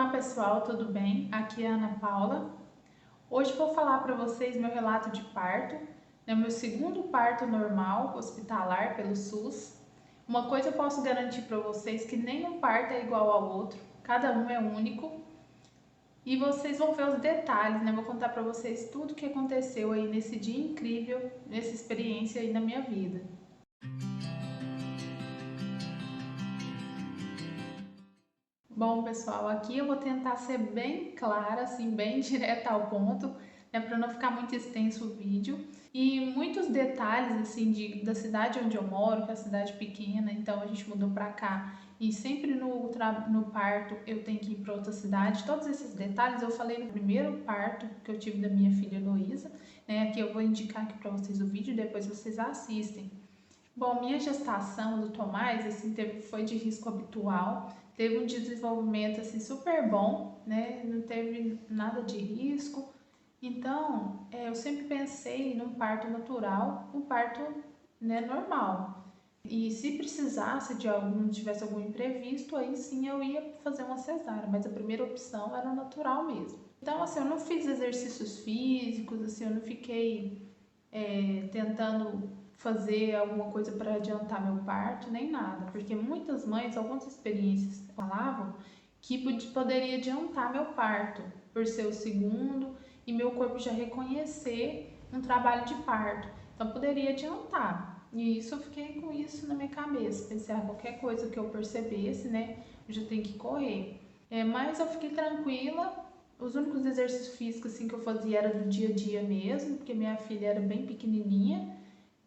Olá pessoal, tudo bem? Aqui é a Ana Paula. Hoje vou falar para vocês meu relato de parto, meu segundo parto normal hospitalar pelo SUS. Uma coisa eu posso garantir para vocês que nenhum parto é igual ao outro, cada um é único e vocês vão ver os detalhes, Vou contar para vocês tudo o que aconteceu aí nesse dia incrível, nessa experiência aí na minha vida. Bom, pessoal, aqui eu vou tentar ser bem clara, assim, bem direta ao ponto, para não ficar muito extenso o vídeo. E muitos detalhes, assim, da cidade onde eu moro, que é a cidade pequena, então a gente mudou para cá. E sempre no parto eu tenho que ir para outra cidade. Todos esses detalhes eu falei no primeiro parto que eu tive da minha filha Heloísa, Aqui eu vou indicar aqui para vocês o vídeo, depois vocês assistem. Bom, minha gestação do Tomás, assim, foi de risco habitual, teve um desenvolvimento, assim, super bom, Não teve nada de risco. Então, eu sempre pensei num parto natural, um parto, normal. E se precisasse tivesse algum imprevisto, aí sim eu ia fazer uma cesárea, mas a primeira opção era o natural mesmo. Então, assim, eu não fiz exercícios físicos, assim, eu não fiquei tentando fazer alguma coisa para adiantar meu parto, nem nada, porque muitas mães, algumas experiências falavam que poderia adiantar meu parto, por ser o segundo e meu corpo já reconhecer um trabalho de parto, então poderia adiantar. E isso eu fiquei com isso na minha cabeça, pensei, qualquer coisa que eu percebesse, eu já tenho que correr. Mas eu fiquei tranquila. Os únicos exercícios físicos assim, que eu fazia era do dia a dia mesmo, porque minha filha era bem pequenininha.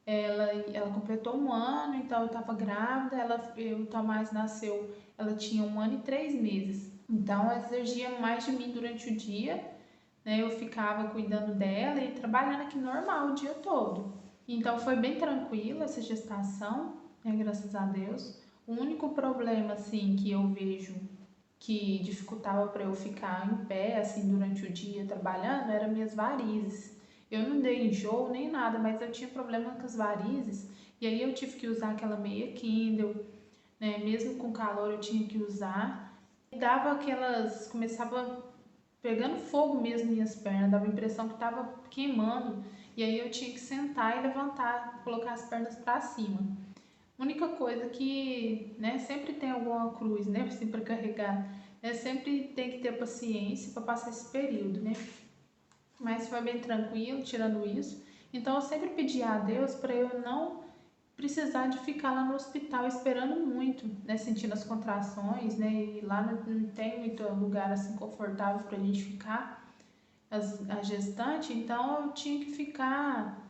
Ela completou 1 ano, então eu estava grávida. O Tomás nasceu, ela tinha 1 ano e 3 meses. Então ela exigia mais de mim durante o dia, Eu ficava cuidando dela e trabalhando aqui normal o dia todo. Então foi bem tranquila essa gestação, graças a Deus. O único problema assim que eu vejo que dificultava para eu ficar em pé assim durante o dia trabalhando eram minhas varizes. Eu não dei enjoo nem nada, mas eu tinha problema com as varizes e aí eu tive que usar aquela meia Kindle, Mesmo com calor eu tinha que usar. Dava começava pegando fogo mesmo minhas pernas, dava a impressão que estava queimando e aí eu tinha que sentar e levantar, colocar as pernas para cima. Única coisa que, sempre tem alguma cruz, assim, para carregar, sempre tem que ter paciência para passar esse período, Mas foi bem tranquilo, tirando isso. Então eu sempre pedi a Deus para eu não precisar de ficar lá no hospital esperando muito, sentindo as contrações, E lá não tem muito lugar assim confortável para a gente ficar, a gestante, então eu tinha que ficar.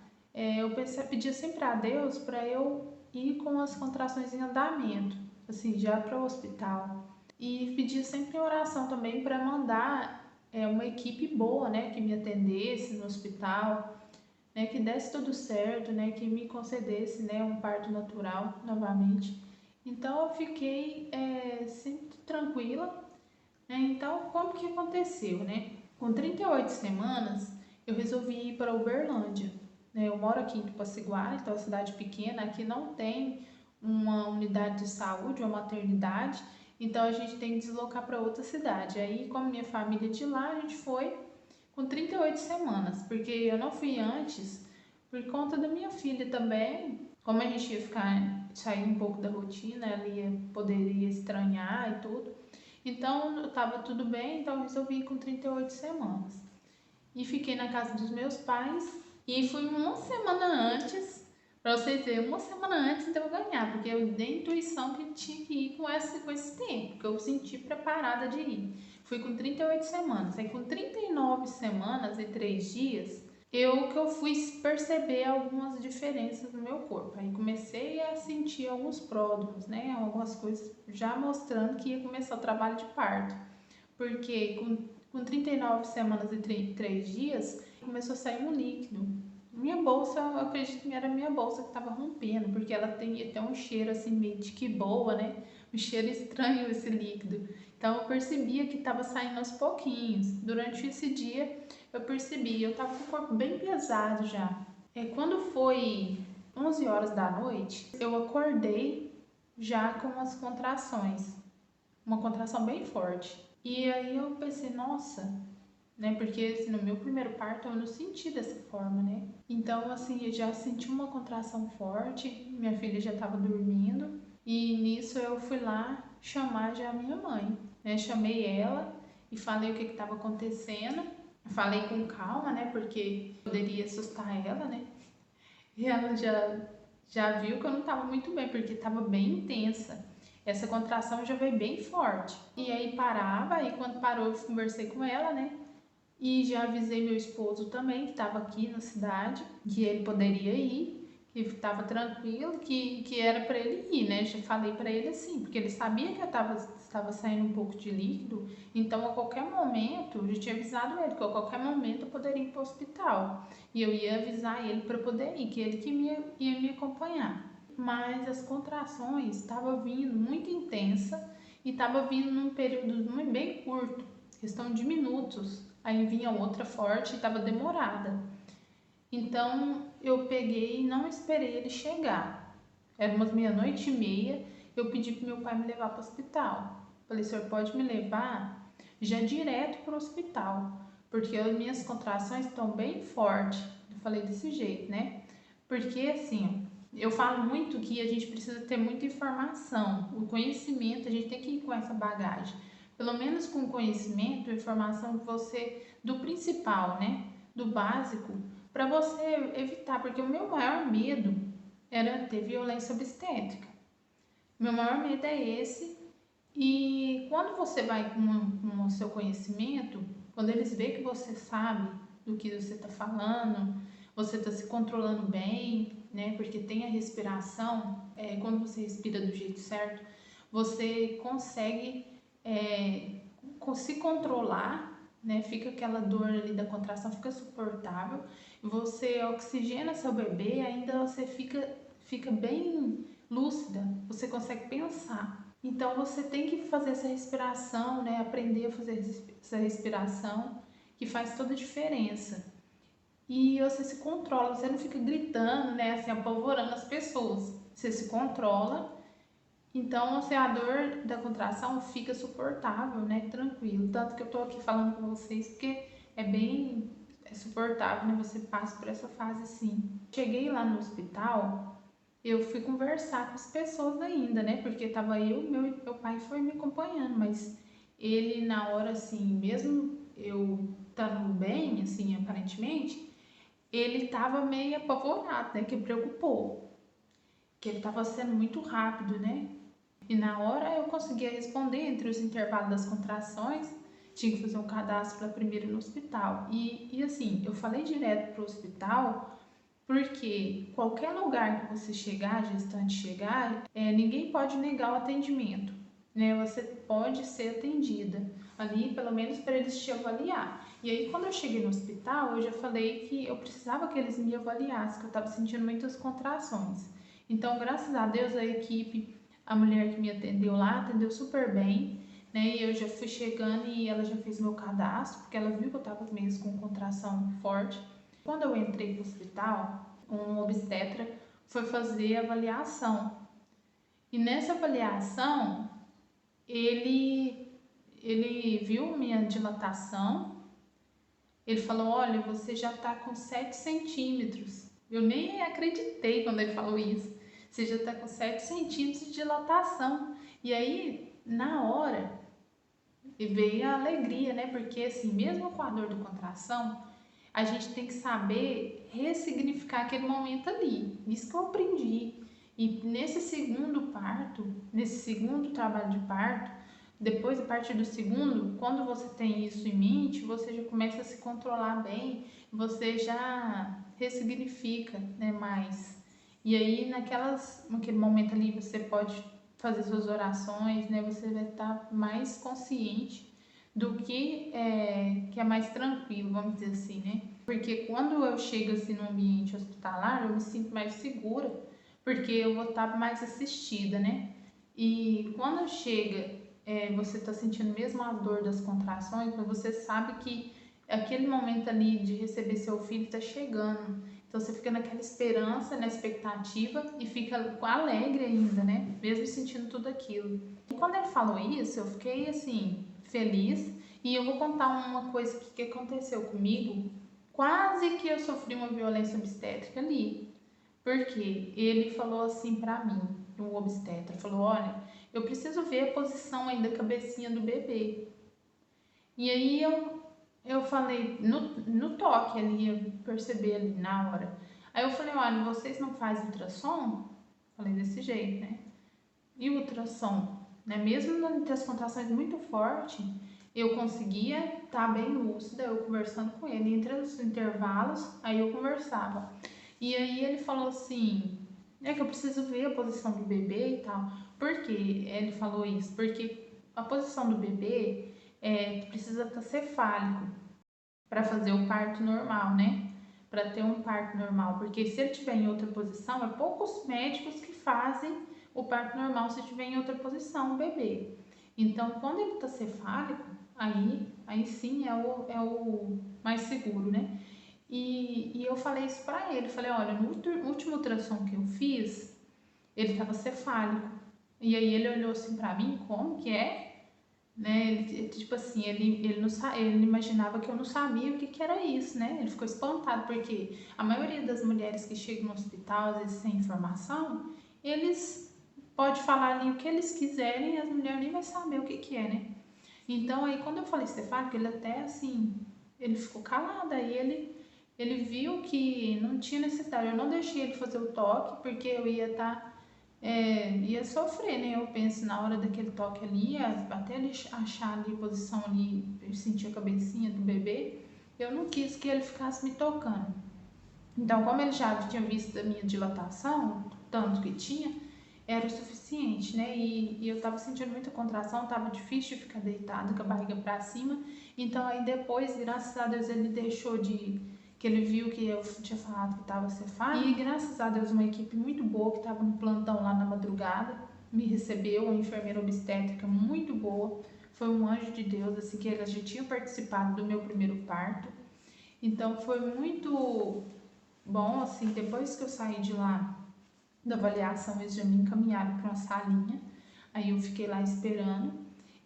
Pedia sempre a Deus para eu ir com as contrações em andamento, assim, já para o hospital. E pedia sempre em oração também para mandar uma equipe boa, que me atendesse no hospital, que desse tudo certo, que me concedesse, um parto natural novamente. Então eu fiquei sempre tranquila. Então, como que aconteceu, Com 38 semanas, eu resolvi ir para Uberlândia. Eu moro aqui em Tupaciguara, então é uma cidade pequena, aqui não tem uma unidade de saúde, uma maternidade, então a gente tem que deslocar para outra cidade. Aí, como minha família é de lá, a gente foi com 38 semanas, porque eu não fui antes por conta da minha filha também. Como a gente ia sair um pouco da rotina, poderia estranhar e tudo. Então, eu estava tudo bem, então eu resolvi ir com 38 semanas. E fiquei na casa dos meus pais e fui 1 semana antes, para vocês verem, 1 semana antes de eu ganhar, porque eu dei intuição que tinha que ir com esse tempo, que eu senti preparada de ir. Fui com 38 semanas, aí com 39 semanas e 3 dias, eu fui perceber algumas diferenças no meu corpo. Aí comecei a sentir alguns pródromos, Algumas coisas já mostrando que ia começar o trabalho de parto. Porque com 39 semanas e 3 dias, começou a sair um líquido. Minha bolsa, eu acredito que era minha bolsa que estava rompendo, porque ela tem até um cheiro assim meio de que boa, Um cheiro estranho esse líquido. Então eu percebia que estava saindo aos pouquinhos. Durante esse dia eu percebi, eu estava com o corpo bem pesado já. Quando foi 11 horas da noite, eu acordei já com as contrações. Uma contração bem forte. E aí eu pensei, nossa, né? Porque assim, no meu primeiro parto eu não senti dessa forma, né? Então, assim, eu já senti uma contração forte, minha filha já estava dormindo, e nisso eu fui lá chamar já a minha mãe, né? Chamei ela e falei o que estava acontecendo. Falei com calma, né? Porque poderia assustar ela, né? E ela já viu que eu não estava muito bem, porque estava bem intensa. Essa contração já veio bem forte. E aí parava, e quando parou eu conversei com ela, né? E já avisei meu esposo também, que estava aqui na cidade, que ele poderia ir, que estava tranquilo, que era para ele ir, né? Já falei para ele assim, porque ele sabia que eu estava saindo um pouco de líquido, então a qualquer momento, eu já tinha avisado ele que a qualquer momento eu poderia ir para o hospital. E eu ia avisar ele para poder ir, que ele que ia me acompanhar. Mas as contrações estavam vindo muito intensa e estava vindo num período bem curto, questão de minutos. Aí vinha outra forte e estava demorada. Então eu peguei e não esperei ele chegar. Era umas meia-noite e meia. Eu pedi para meu pai me levar para o hospital. Falei, senhor, pode me levar já direto para o hospital, porque as minhas contrações estão bem fortes. Eu falei desse jeito, né? Porque assim, eu falo muito que a gente precisa ter muita informação, o conhecimento, a gente tem que ir com essa bagagem. Pelo menos com conhecimento, informação que você do principal, né? Do básico, para você evitar, porque o meu maior medo era ter violência obstétrica. Meu maior medo é esse. E quando você vai com o seu conhecimento, quando eles veem que você sabe do que você está falando, você está se controlando bem, né? Porque tem a respiração, quando você respira do jeito certo, você consegue se controlar, né? Fica aquela dor ali da contração, fica suportável. Você oxigena seu bebê, ainda você fica bem lúcida, você consegue pensar. Então você tem que fazer essa respiração, né? Aprender a fazer essa respiração, que faz toda a diferença. E você se controla, você não fica gritando, né? Assim, apavorando as pessoas. Você se controla. Então, assim, a dor da contração fica suportável, né? Tranquilo. Tanto que eu tô aqui falando com vocês porque é suportável, né? Você passa por essa fase assim. Cheguei lá no hospital, eu fui conversar com as pessoas ainda, né? Porque tava meu pai foi me acompanhando, mas ele na hora assim, mesmo eu estando bem, assim, aparentemente, ele tava meio apavorado, né? Que preocupou, que ele tava sendo muito rápido, né? E na hora eu conseguia responder entre os intervalos das contrações, tinha que fazer um cadastro para primeiro no hospital. E assim, eu falei direto pro hospital porque qualquer lugar que você chegar, gestante chegar, ninguém pode negar o atendimento, né? Você pode ser atendida ali, pelo menos para eles te avaliar. E aí, quando eu cheguei no hospital, eu já falei que eu precisava que eles me avaliassem, que eu estava sentindo muitas contrações. Então, graças a Deus, a equipe, a mulher que me atendeu lá, atendeu super bem, né? E eu já fui chegando e ela já fez meu cadastro, porque ela viu que eu estava mesmo com contração forte. Quando eu entrei no hospital, um obstetra foi fazer a avaliação. E nessa avaliação, ele, ele viu minha dilatação, ele falou, olha, você já está com 7 centímetros. Eu nem acreditei quando ele falou isso. Você já está com 7 centímetros de dilatação. E aí, na hora, veio a alegria, né? Porque assim, mesmo com a dor de contração, a gente tem que saber ressignificar aquele momento ali. Isso que eu aprendi. E nesse segundo parto, nesse segundo trabalho de parto, depois a partir do segundo, quando você tem isso em mente, você já começa a se controlar bem, você já ressignifica, né, mais. E aí naquele momento ali você pode fazer suas orações, né, você vai estar mais consciente do que é mais tranquilo, vamos dizer assim, né? Porque quando eu chego assim no ambiente hospitalar, eu me sinto mais segura, porque eu vou estar mais assistida, né? E quando chega, você está sentindo mesmo a dor das contrações, mas você sabe que aquele momento ali de receber seu filho está chegando. Então você fica naquela esperança, na expectativa e fica alegre ainda, né? Mesmo sentindo tudo aquilo. E quando ele falou isso, eu fiquei assim, feliz. E eu vou contar uma coisa que aconteceu comigo. Quase que eu sofri uma violência obstétrica ali. Porque ele falou assim pra mim, o obstetra, falou, olha, eu preciso ver a posição aí da cabecinha do bebê. E aí eu falei, no toque ali, eu percebi ali na hora. Aí eu falei, olha, vocês não fazem ultrassom? Falei desse jeito, né? E o ultrassom, né? Mesmo entre as contrações muito fortes, eu conseguia estar bem lúcida, eu conversando com ele. Entre os intervalos, aí eu conversava. E aí ele falou assim, é que eu preciso ver a posição do bebê e tal. Por que ele falou isso? Porque a posição do bebê precisa estar cefálico para fazer o parto normal, né? Para ter um parto normal. Porque se ele estiver em outra posição, é poucos médicos que fazem o parto normal se estiver em outra posição o bebê. Então, quando ele está cefálico, aí sim é o mais seguro, né? E eu falei isso pra ele, falei, olha, no último ultrassom que eu fiz, ele tava cefálico. E aí ele olhou assim pra mim, como que é? Né? Ele, tipo assim, ele imaginava que eu não sabia o que que era isso, né? Ele ficou espantado, porque a maioria das mulheres que chegam no hospital, às vezes sem informação, eles podem falar ali o que eles quiserem e as mulheres nem vão saber o que que é, né? Então aí quando eu falei cefálico, ele até assim, ele ficou calado, aí ele viu que não tinha necessidade. Eu não deixei ele fazer o toque, porque eu ia ia sofrer, né? Eu penso na hora daquele toque ali, até ele achar ali a posição ali, eu sentir a cabecinha do bebê, eu não quis que ele ficasse me tocando. Então, como ele já tinha visto a minha dilatação, tanto que tinha, era o suficiente, né? E eu tava sentindo muita contração, tava difícil de ficar deitada com a barriga pra cima. Então, aí depois, graças a Deus, ele deixou que ele viu que eu tinha falado que tava cefálico. E graças a Deus, uma equipe muito boa que tava no plantão lá na madrugada me recebeu, uma enfermeira obstétrica muito boa. Foi um anjo de Deus, assim, que ela já tinha participado do meu primeiro parto. Então, foi muito bom, assim, depois que eu saí de lá da avaliação, eles já me encaminharam para uma salinha, aí eu fiquei lá esperando,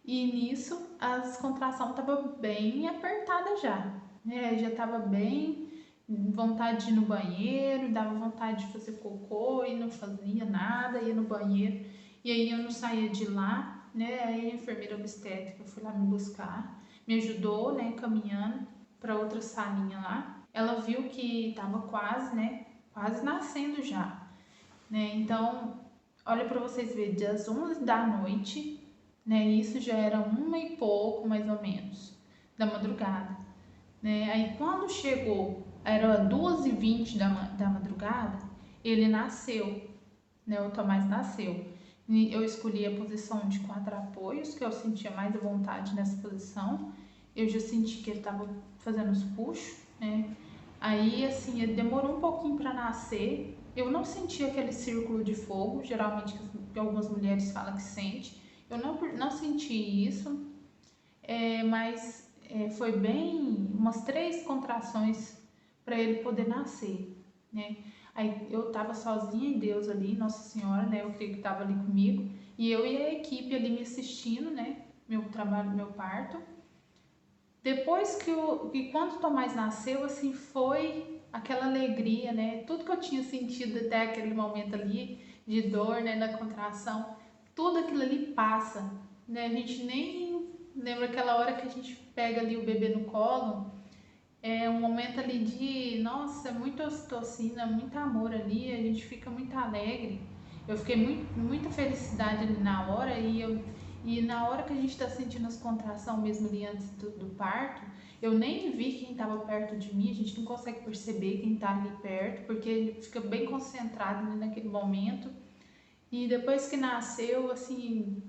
e nisso as contrações estavam bem apertadas já, né? Já tava bem vontade de ir no banheiro, dava vontade de fazer cocô e não fazia nada, ia no banheiro, e aí eu não saía de lá, né? Aí a enfermeira obstétrica foi lá me buscar, me ajudou, né, caminhando para outra salinha lá. Ela viu que tava quase, né, quase nascendo já, né? Então, olha para vocês verem, das 11 da noite, né? Isso já era 1 e pouco, mais ou menos, da madrugada, né? Aí quando chegou, era 2h20 da madrugada, ele nasceu, né? O Tomás nasceu. E eu escolhi a posição de 4 apoios, que eu sentia mais à vontade nessa posição. Eu já senti que ele estava fazendo os puxos, né? Aí, assim, ele demorou um pouquinho para nascer. Eu não senti aquele círculo de fogo, geralmente que algumas mulheres falam que sente. Eu não senti isso, mas foi bem umas 3 contrações para ele poder nascer, né? Aí eu tava sozinha em Deus ali, Nossa Senhora, né? Eu creio que tava ali comigo. E eu e a equipe ali me assistindo, né? Meu trabalho, meu parto. Depois que quando o Tomás nasceu, assim, foi aquela alegria, né? Tudo que eu tinha sentido até aquele momento ali, de dor, né, da contração, tudo aquilo ali passa, né? A gente nem lembra aquela hora que a gente pega ali o bebê no colo, é um momento ali de, nossa, muita ocitocina, muito amor ali, a gente fica muito alegre. Eu fiquei muita felicidade ali na hora e na hora que a gente está sentindo as contrações mesmo ali antes do parto, eu nem vi quem estava perto de mim, a gente não consegue perceber quem está ali perto, porque ele fica bem concentrado ali naquele momento. E depois que nasceu, assim,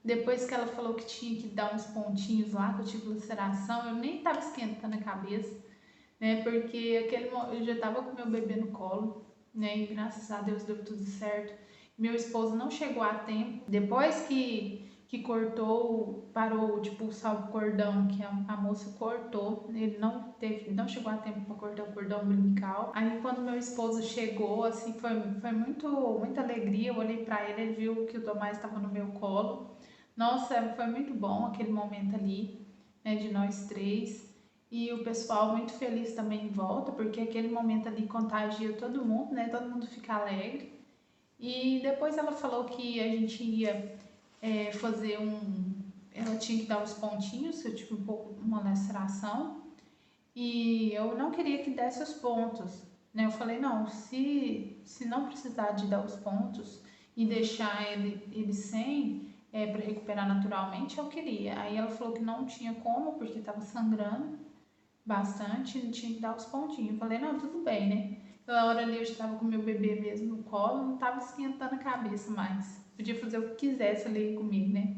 depois que ela falou que tinha que dar uns pontinhos lá, que eu tive laceração, eu nem estava esquentando a cabeça, né? Porque eu já estava com meu bebê no colo, né? E graças a Deus deu tudo certo. Meu esposo não chegou a tempo. Depois que cortou, parou de pulsar o cordão, que a moça cortou, ele não chegou a tempo para cortar o cordão umbilical. Aí quando meu esposo chegou, assim, foi muita alegria. Eu olhei para ele, ele viu que o Tomás estava no meu colo, Nossa, foi muito bom aquele momento ali, né, de nós três. E o pessoal muito feliz também em volta, porque aquele momento ali contagia todo mundo, né? Todo mundo fica alegre. E depois ela falou que a gente ia fazer um. Ela tinha que dar os pontinhos, eu tive um pouco uma laceração. E eu não queria que desse os pontos, né? Eu falei, não, se não precisar de dar os pontos e deixar ele sem, para recuperar naturalmente, eu queria. Aí ela falou que não tinha como, porque estava sangrando bastante, e tinha que dar os pontinhos. Eu falei, não, tudo bem, né? Pela hora ali eu estava com meu bebê mesmo no colo, não estava esquentando a cabeça mais. Podia fazer o que quisesse ali comigo, né?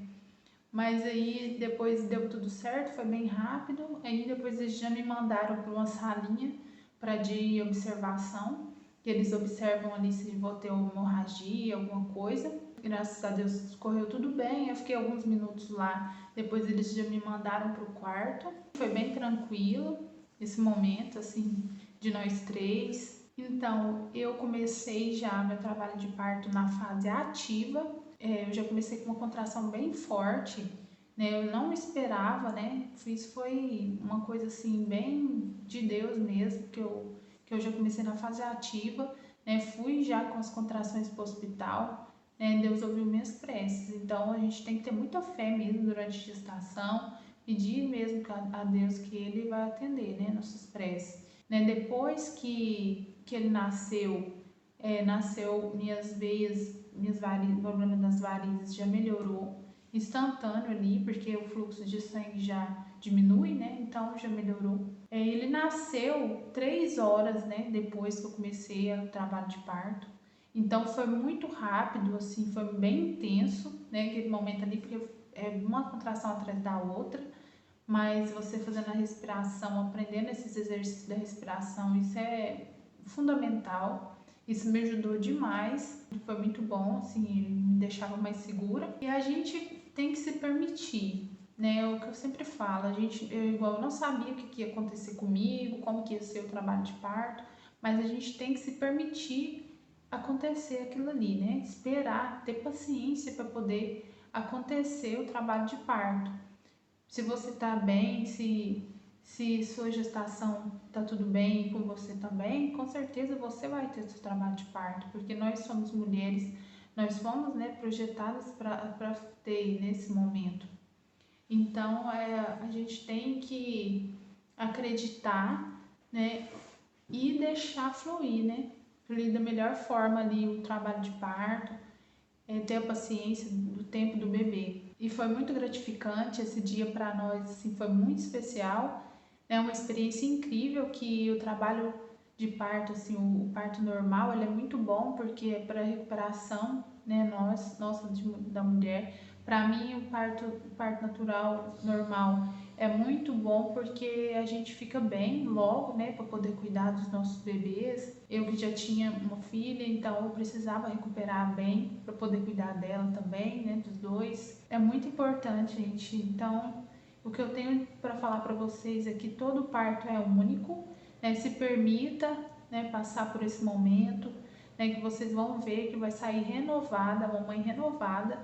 Mas aí depois deu tudo certo, foi bem rápido. Aí depois eles já me mandaram para uma salinha para de observação, que eles observam ali se vou ter hemorragia, alguma coisa. Graças a Deus correu tudo bem. Eu fiquei alguns minutos lá. Depois eles já me mandaram para o quarto. Foi bem tranquilo esse momento assim de nós três. Então eu comecei já meu trabalho de parto na fase ativa. Eu já comecei com uma contração bem forte, né? Eu não esperava, né? Isso foi uma coisa assim bem de Deus mesmo, que eu já comecei na fase ativa, né? Fui já com as contrações para o hospital, né? Deus ouviu minhas preces. Então a gente tem que ter muita fé mesmo durante a gestação, pedir mesmo a Deus que Ele vai atender, né? Nossas preces. Né? Depois que ele nasceu, nasceu minhas veias, o problema das varizes já melhorou instantâneo ali, porque o fluxo de sangue já diminui, né? Então já melhorou. Ele nasceu 3 horas, né? Depois que eu comecei o trabalho de parto. Então foi muito rápido, assim, foi bem intenso, né? Aquele momento ali, porque é uma contração atrás da outra, mas você fazendo a respiração, aprendendo esses exercícios da respiração, isso é fundamental. Isso me ajudou demais, foi muito bom, assim, me deixava mais segura. E a gente tem que se permitir, né? É o que eu sempre falo, eu não sabia o que ia acontecer comigo, como que ia ser o trabalho de parto, mas a gente tem que se permitir acontecer aquilo ali, né? Esperar, ter paciência para poder acontecer o trabalho de parto. Se você está bem, se sua gestação está tudo bem com você também, com certeza você vai ter seu trabalho de parto, porque nós somos mulheres, nós fomos, né, projetadas para ter nesse momento. Então a gente tem que acreditar, né, e deixar fluir, né, fluir da melhor forma ali o trabalho de parto, ter a paciência do tempo do bebê. E foi muito gratificante esse dia para nós, assim, foi muito especial. É uma experiência incrível que o trabalho de parto, assim, o parto normal, ele é muito bom porque é para recuperação, né, da mulher. Para mim, o parto natural normal é muito bom porque a gente fica bem logo, né, para poder cuidar dos nossos bebês. Eu que já tinha uma filha, então eu precisava recuperar bem para poder cuidar dela também, né, dos dois. É muito importante, gente. Então, o que eu tenho para falar para vocês é que todo parto é único, né? Se permita, né, passar por esse momento, né, que vocês vão ver que vai sair renovada, a mamãe renovada.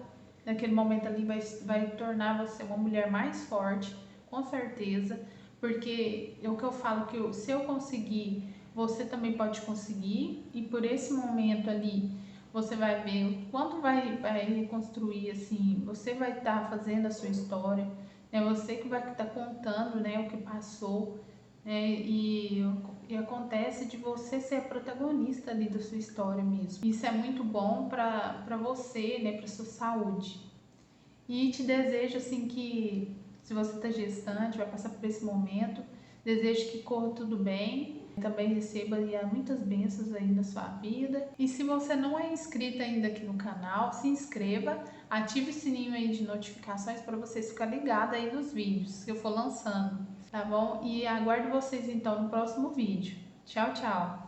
Naquele momento ali vai tornar você uma mulher mais forte, com certeza, porque é o que eu falo que se eu conseguir, você também pode conseguir, e por esse momento ali você vai ver o quanto vai reconstruir, assim, você vai estar fazendo a sua história, é você que vai estar contando, né, o que passou, né, e acontece de você ser a protagonista ali da sua história mesmo. Isso é muito bom para você, né, para sua saúde. E te desejo assim que, se você está gestante, vai passar por esse momento, desejo que corra tudo bem, também receba muitas bênçãos aí na sua vida. E se você não é inscrita ainda aqui no canal, se inscreva, ative o sininho aí de notificações para vocês ficarem ligados aí nos vídeos que eu for lançando, tá bom? E aguardo vocês então no próximo vídeo. Tchau, tchau!